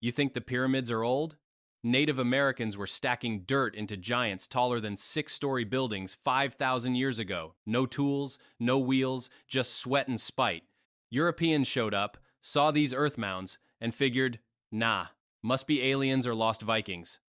You think the pyramids are old? Native Americans were stacking dirt into giants taller than six-story buildings 5,000 years ago. No tools, no wheels, just sweat and spite. Europeans showed up, saw these earth mounds, and figured, nah, must be aliens or lost Vikings.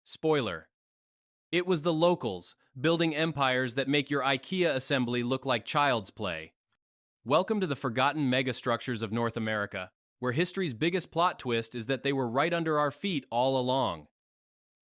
Spoiler. It was the locals, building empires that make your IKEA assembly look like child's play. Welcome to the forgotten megastructures of North America, where history's biggest plot twist is that they were right under our feet all along.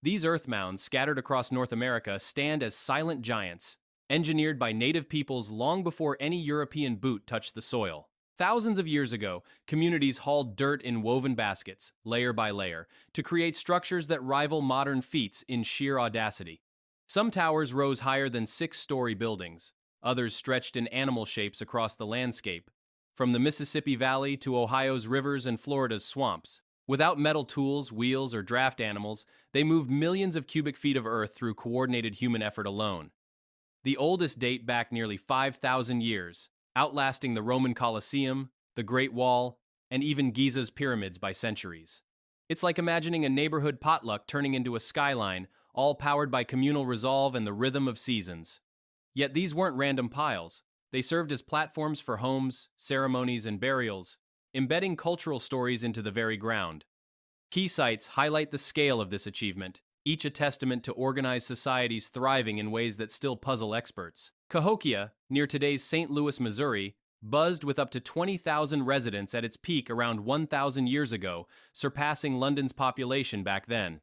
These earth mounds scattered across North America stand as silent giants, engineered by native peoples long before any European boot touched the soil. Thousands of years ago, communities hauled dirt in woven baskets, layer by layer, to create structures that rival modern feats in sheer audacity. Some towers rose higher than six-story buildings, others stretched in animal shapes across the landscape, from the Mississippi Valley to Ohio's rivers and Florida's swamps. Without metal tools, wheels, or draft animals, they moved millions of cubic feet of earth through coordinated human effort alone. The oldest date back nearly 5,000 years, outlasting the Roman Colosseum, the Great Wall, and even Giza's pyramids by centuries. It's like imagining a neighborhood potluck turning into a skyline, all powered by communal resolve and the rhythm of seasons. Yet these weren't random piles. They served as platforms for homes, ceremonies, and burials, embedding cultural stories into the very ground. Key sites highlight the scale of this achievement, each a testament to organized societies thriving in ways that still puzzle experts. Cahokia, near today's St. Louis, Missouri, buzzed with up to 20,000 residents at its peak around 1,000 years ago, surpassing London's population back then.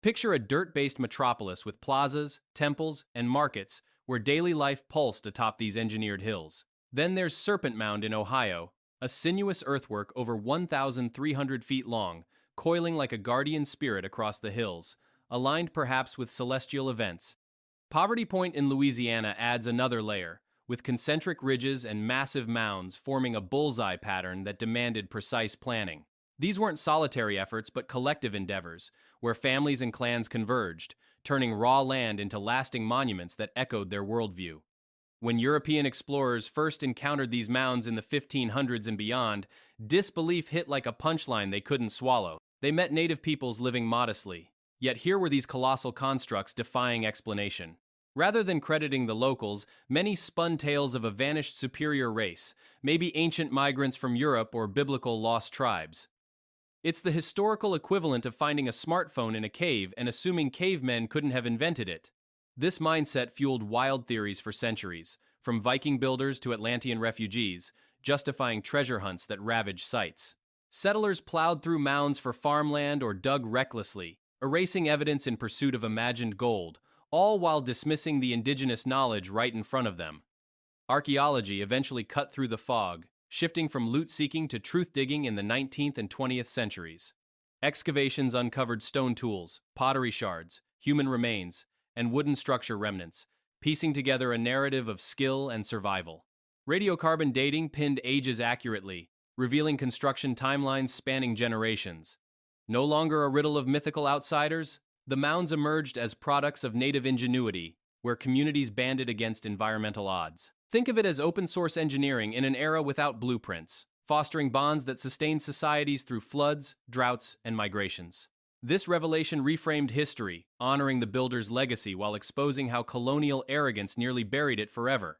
Picture a dirt-based metropolis with plazas, temples, and markets where daily life pulsed atop these engineered hills. Then there's Serpent Mound in Ohio, a sinuous earthwork over 1,300 feet long, coiling like a guardian spirit across the hills, aligned perhaps with celestial events. Poverty Point in Louisiana adds another layer, with concentric ridges and massive mounds forming a bullseye pattern that demanded precise planning. These weren't solitary efforts but collective endeavors, where families and clans converged, turning raw land into lasting monuments that echoed their worldview. When European explorers first encountered these mounds in the 1500s and beyond, disbelief hit like a punchline they couldn't swallow. They met native peoples living modestly, yet here were these colossal constructs defying explanation. Rather than crediting the locals, many spun tales of a vanished superior race, maybe ancient migrants from Europe or biblical lost tribes. It's the historical equivalent of finding a smartphone in a cave and assuming cavemen couldn't have invented it. This mindset fueled wild theories for centuries, from Viking builders to Atlantean refugees, justifying treasure hunts that ravaged sites. Settlers plowed through mounds for farmland or dug recklessly, erasing evidence in pursuit of imagined gold, all while dismissing the indigenous knowledge right in front of them. Archaeology eventually cut through the fog, shifting from loot-seeking to truth-digging in the 19th and 20th centuries. Excavations uncovered stone tools, pottery shards, human remains, and wooden structure remnants, piecing together a narrative of skill and survival. Radiocarbon dating pinned ages accurately, revealing construction timelines spanning generations. No longer a riddle of mythical outsiders, the mounds emerged as products of native ingenuity, where communities banded against environmental odds. Think of it as open-source engineering in an era without blueprints, fostering bonds that sustained societies through floods, droughts, and migrations. This revelation reframed history, honoring the builder's legacy while exposing how colonial arrogance nearly buried it forever.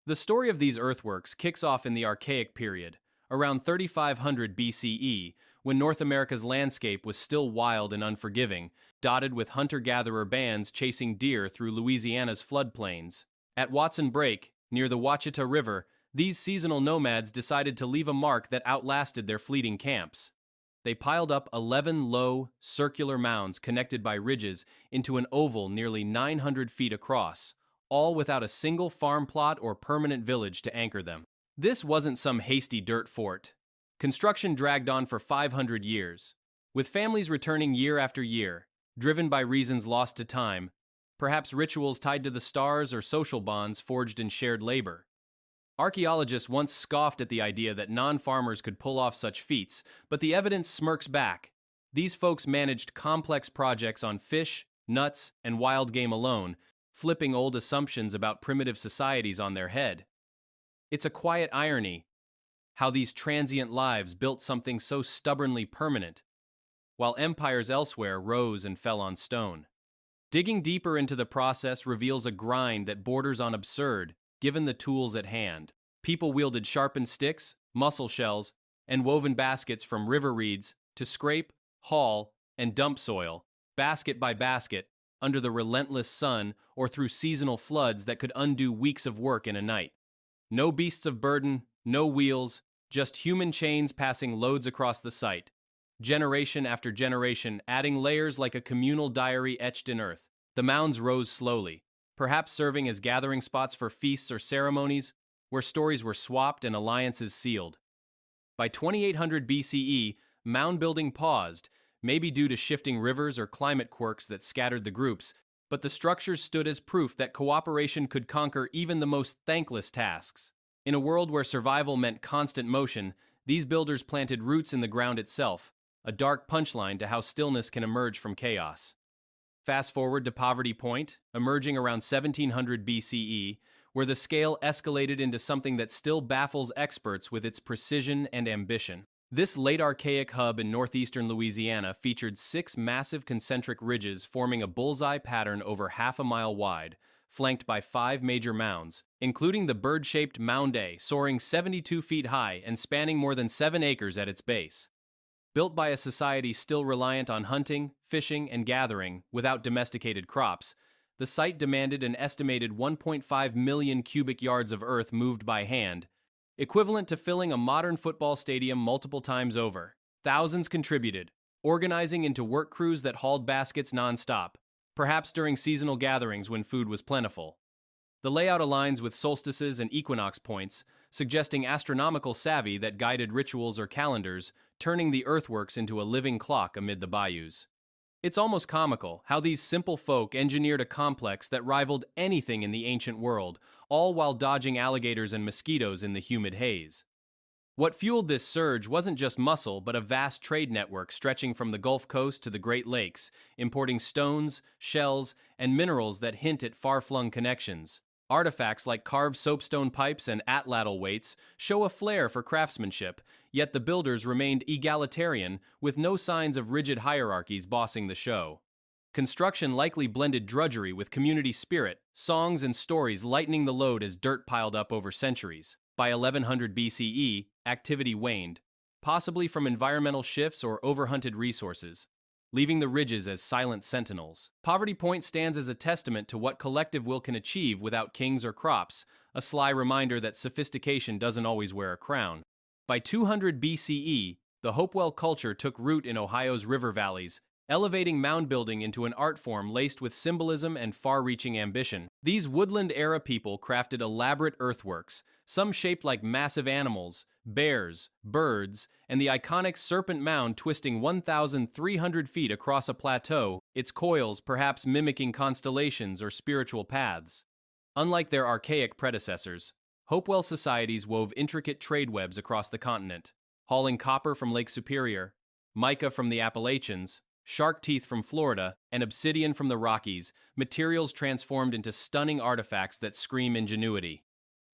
The story of these earthworks kicks off in the Archaic period, around 3500 BCE, when North America's landscape was still wild and unforgiving, dotted with hunter-gatherer bands chasing deer through Louisiana's floodplains. At Watson Brake, near the Wachita River, these seasonal nomads decided to leave a mark that outlasted their fleeting camps. They piled up 11 low, circular mounds connected by ridges into an oval nearly 900 feet across, all without a single farm plot or permanent village to anchor them. This wasn't some hasty dirt fort. Construction dragged on for 500 years, with families returning year after year, driven by reasons lost to time, perhaps rituals tied to the stars or social bonds forged in shared labor. Archaeologists once scoffed at the idea that non-farmers could pull off such feats, but the evidence smirks back. These folks managed complex projects on fish, nuts, and wild game alone, flipping old assumptions about primitive societies on their head. It's a quiet irony, how these transient lives built something so stubbornly permanent. while empires elsewhere rose and fell on stone. Digging deeper into the process reveals a grind that borders on absurd, given the tools at hand. People wielded sharpened sticks, mussel shells, and woven baskets from river reeds to scrape, haul, and dump soil, basket by basket, under the relentless sun or through seasonal floods that could undo weeks of work in a night. No beasts of burden, no wheels, just human chains passing loads across the site, generation after generation, adding layers like a communal diary etched in earth. The mounds rose slowly, perhaps serving as gathering spots for feasts or ceremonies, where stories were swapped and alliances sealed. By 2800 BCE, mound building paused, maybe due to shifting rivers or climate quirks that scattered the groups, but the structures stood as proof that cooperation could conquer even the most thankless tasks. In a world where survival meant constant motion, these builders planted roots in the ground itself, a dark punchline to how stillness can emerge from chaos. Fast forward to Poverty Point, emerging around 1700 BCE, where the scale escalated into something that still baffles experts with its precision and ambition. This late Archaic hub in northeastern Louisiana featured 6 massive concentric ridges forming a bullseye pattern over half a mile wide, flanked by 5 major mounds, including the bird-shaped Mound A, soaring 72 feet high and spanning more than 7 acres at its base. Built by a society still reliant on hunting, fishing, and gathering, without domesticated crops, the site demanded an estimated 1.5 million cubic yards of earth moved by hand, equivalent to filling a modern football stadium multiple times over. Thousands contributed, organizing into work crews that hauled baskets non-stop, perhaps during seasonal gatherings when food was plentiful. The layout aligns with solstices and equinox points, suggesting astronomical savvy that guided rituals or calendars, turning the earthworks into a living clock amid the bayous. It's almost comical how these simple folk engineered a complex that rivaled anything in the ancient world, all while dodging alligators and mosquitoes in the humid haze. What fueled this surge wasn't just muscle, but a vast trade network stretching from the Gulf Coast to the Great Lakes, importing stones, shells, and minerals that hint at far-flung connections. Artifacts like carved soapstone pipes and atlatl weights show a flair for craftsmanship, yet the builders remained egalitarian, with no signs of rigid hierarchies bossing the show. Construction likely blended drudgery with community spirit, songs and stories lightening the load as dirt piled up over centuries. By 1100 BCE, activity waned, possibly from environmental shifts or overhunted resources, leaving the ridges as silent sentinels. Poverty Point stands as a testament to what collective will can achieve without kings or crops, a sly reminder that sophistication doesn't always wear a crown. By 200 BCE, the Hopewell culture took root in Ohio's river valleys, elevating mound building into an art form laced with symbolism and far-reaching ambition. These woodland-era people crafted elaborate earthworks, some shaped like massive animals, bears, birds, and the iconic serpent mound twisting 1,300 feet across a plateau, its coils perhaps mimicking constellations or spiritual paths. Unlike their archaic predecessors, Hopewell societies wove intricate trade webs across the continent, hauling copper from Lake Superior, mica from the Appalachians, shark teeth from Florida, and obsidian from the Rockies, materials transformed into stunning artifacts that scream ingenuity.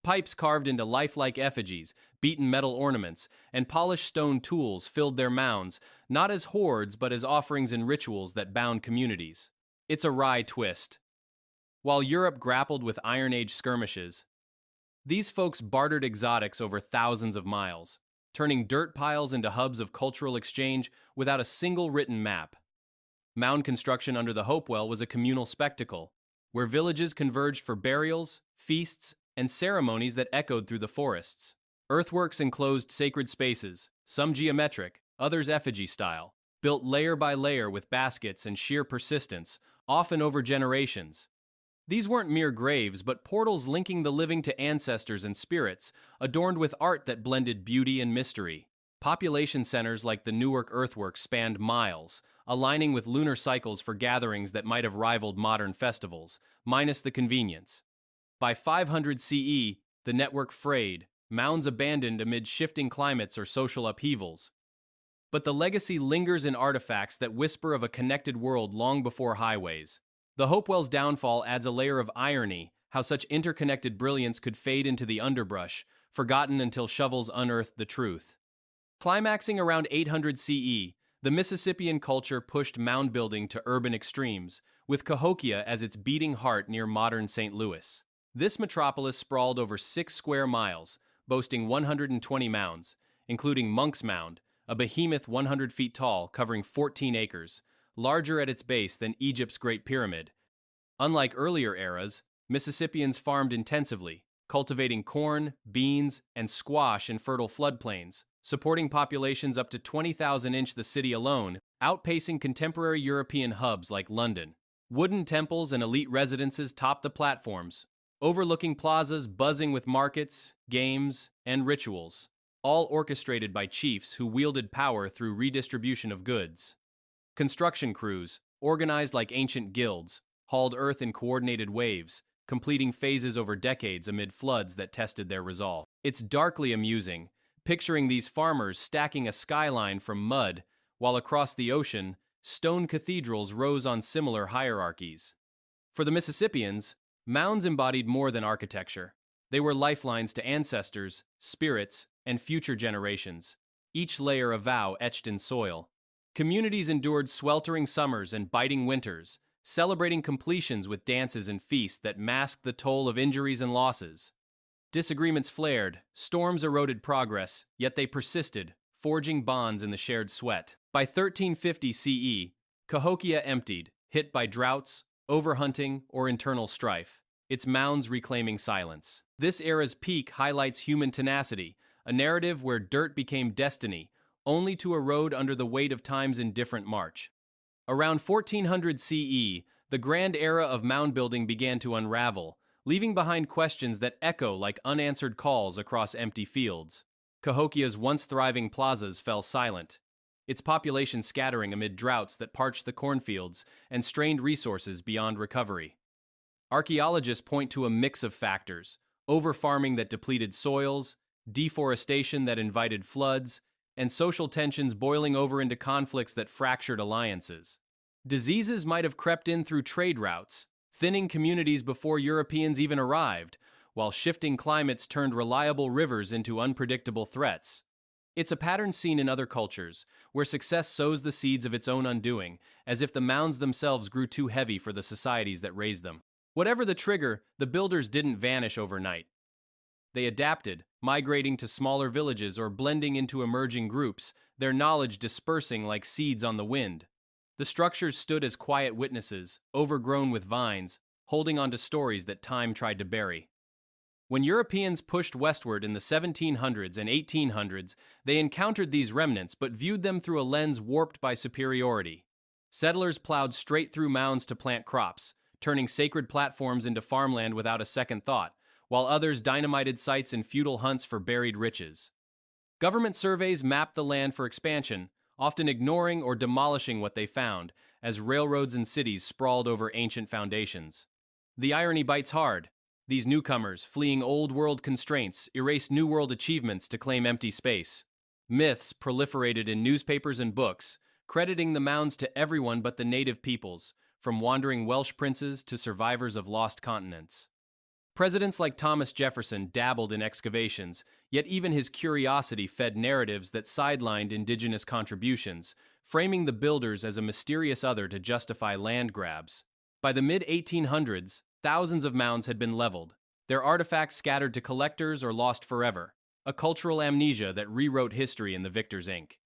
Pipes carved into lifelike effigies, beaten metal ornaments, and polished stone tools filled their mounds, not as hoards but as offerings in rituals that bound communities. It's a wry twist. While Europe grappled with Iron Age skirmishes, these folks bartered exotics over thousands of miles, turning dirt piles into hubs of cultural exchange without a single written map. Mound construction under the Hopewell was a communal spectacle, where villages converged for burials, feasts, and ceremonies that echoed through the forests. Earthworks enclosed sacred spaces, some geometric, others effigy-style, built layer by layer with baskets and sheer persistence, often over generations. These weren't mere graves, but portals linking the living to ancestors and spirits, adorned with art that blended beauty and mystery. Population centers like the Newark Earthworks spanned miles, aligning with lunar cycles for gatherings that might have rivaled modern festivals, minus the convenience. By 500 CE, the network frayed, mounds abandoned amid shifting climates or social upheavals. But the legacy lingers in artifacts that whisper of a connected world long before highways. The Hopewell's downfall adds a layer of irony, how such interconnected brilliance could fade into the underbrush, forgotten until shovels unearthed the truth. Climaxing around 800 CE, The Mississippian culture pushed mound building to urban extremes, with Cahokia as its beating heart near modern St. Louis. This metropolis sprawled over 6 square miles, boasting 120 mounds, including Monk's Mound, a behemoth 100 feet tall covering 14 acres, larger at its base than Egypt's Great Pyramid. Unlike earlier eras, Mississippians farmed intensively, cultivating corn, beans, and squash in fertile floodplains, supporting populations up to 20,000 the city alone, outpacing contemporary European hubs like London. Wooden temples and elite residences topped the platforms, overlooking plazas buzzing with markets, games, and rituals, all orchestrated by chiefs who wielded power through redistribution of goods. Construction crews, organized like ancient guilds, hauled earth in coordinated waves, completing phases over decades amid floods that tested their resolve. It's darkly amusing, picturing these farmers stacking a skyline from mud, while across the ocean, stone cathedrals rose on similar hierarchies. For the Mississippians, mounds embodied more than architecture. They were lifelines to ancestors, spirits, and future generations, each layer a vow etched in soil. Communities endured sweltering summers and biting winters, celebrating completions with dances and feasts that masked the toll of injuries and losses. Disagreements flared, storms eroded progress, yet they persisted, forging bonds in the shared sweat. By 1350 CE, Cahokia emptied, hit by droughts, overhunting, or internal strife, its mounds reclaiming silence. This era's peak highlights human tenacity, a narrative where dirt became destiny, only to erode under the weight of time's indifferent march. Around 1400 CE, the grand era of mound building began to unravel, leaving behind questions that echo like unanswered calls across empty fields. Cahokia's once thriving plazas fell silent, its population scattering amid droughts that parched the cornfields and strained resources beyond recovery. Archaeologists point to a mix of factors: overfarming that depleted soils, deforestation that invited floods, and social tensions boiling over into conflicts that fractured alliances. Diseases might have crept in through trade routes, thinning communities before Europeans even arrived, while shifting climates turned reliable rivers into unpredictable threats. It's a pattern seen in other cultures, where success sows the seeds of its own undoing, as if the mounds themselves grew too heavy for the societies that raised them. Whatever the trigger, the builders didn't vanish overnight. They adapted, migrating to smaller villages or blending into emerging groups, their knowledge dispersing like seeds on the wind. The structures stood as quiet witnesses, overgrown with vines, holding on to stories that time tried to bury. When Europeans pushed westward in the 1700s and 1800s, they encountered these remnants but viewed them through a lens warped by superiority. Settlers plowed straight through mounds to plant crops, turning sacred platforms into farmland without a second thought, while others dynamited sites in futile hunts for buried riches. Government surveys mapped the land for expansion, often ignoring or demolishing what they found, as railroads and cities sprawled over ancient foundations. The irony bites hard. These newcomers, fleeing old-world constraints, erased New World achievements to claim empty space. Myths proliferated in newspapers and books, crediting the mounds to everyone but the native peoples, from wandering Welsh princes to survivors of lost continents. Presidents like Thomas Jefferson dabbled in excavations, yet even his curiosity fed narratives that sidelined indigenous contributions, framing the builders as a mysterious other to justify land grabs. By the mid-1800s, thousands of mounds had been leveled, their artifacts scattered to collectors or lost forever, a cultural amnesia that rewrote history in the victor's ink.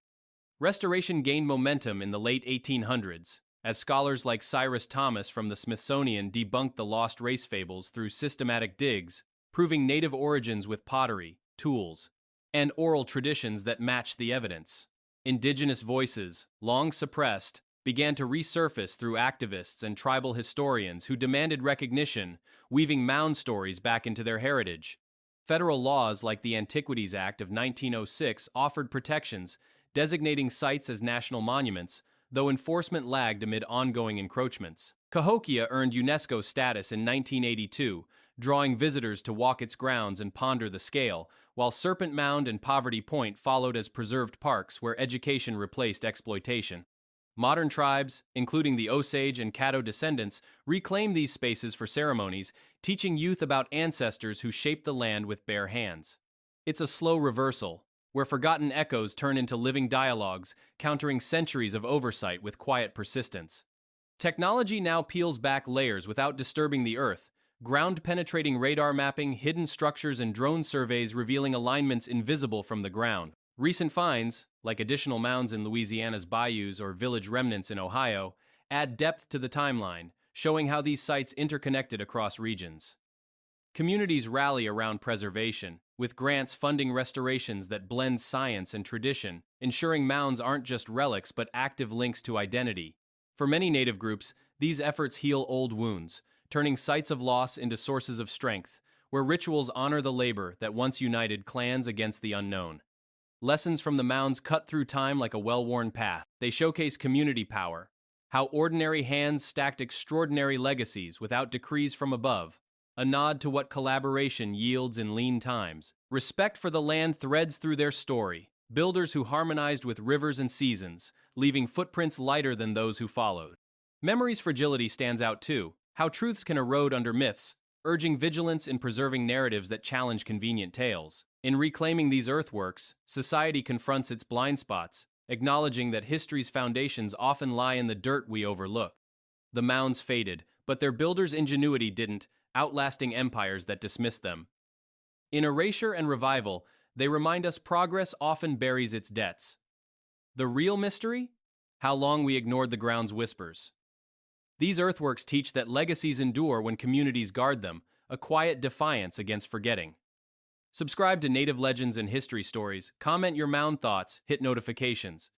Restoration gained momentum in the late 1800s, as scholars like Cyrus Thomas from the Smithsonian debunked the lost race fables through systematic digs, proving native origins with pottery, tools, and oral traditions that matched the evidence. Indigenous voices, long suppressed, began to resurface through activists and tribal historians who demanded recognition, weaving mound stories back into their heritage. Federal laws like the Antiquities Act of 1906 offered protections, designating sites as national monuments, though enforcement lagged amid ongoing encroachments. Cahokia earned UNESCO status in 1982, drawing visitors to walk its grounds and ponder the scale, while Serpent Mound and Poverty Point followed as preserved parks where education replaced exploitation. Modern tribes, including the Osage and Caddo descendants, reclaim these spaces for ceremonies, teaching youth about ancestors who shaped the land with bare hands. It's a slow reversal, where forgotten echoes turn into living dialogues, countering centuries of oversight with quiet persistence. Technology now peels back layers without disturbing the Earth, ground-penetrating radar mapping, hidden structures, and drone surveys revealing alignments invisible from the ground. Recent finds, like additional mounds in Louisiana's bayous or village remnants in Ohio, add depth to the timeline, showing how these sites interconnected across regions. Communities rally around preservation, with grants funding restorations that blend science and tradition, ensuring mounds aren't just relics but active links to identity. For many Native groups, these efforts heal old wounds, turning sites of loss into sources of strength, where rituals honor the labor that once united clans against the unknown. Lessons from the mounds cut through time like a well-worn path. They showcase community power, how ordinary hands stacked extraordinary legacies without decrees from above, a nod to what collaboration yields in lean times. Respect for the land threads through their story, builders who harmonized with rivers and seasons, leaving footprints lighter than those who followed. Memory's fragility stands out too, how truths can erode under myths, urging vigilance in preserving narratives that challenge convenient tales. In reclaiming these earthworks, society confronts its blind spots, acknowledging that history's foundations often lie in the dirt we overlook. The mounds faded, but their builders' ingenuity didn't, outlasting empires that dismissed them. In erasure and revival, they remind us progress often buries its debts. The real mystery? How long we ignored the ground's whispers. These earthworks teach that legacies endure when communities guard them, a quiet defiance against forgetting. Subscribe to Native Legends and History Stories, comment your mound thoughts, hit notifications.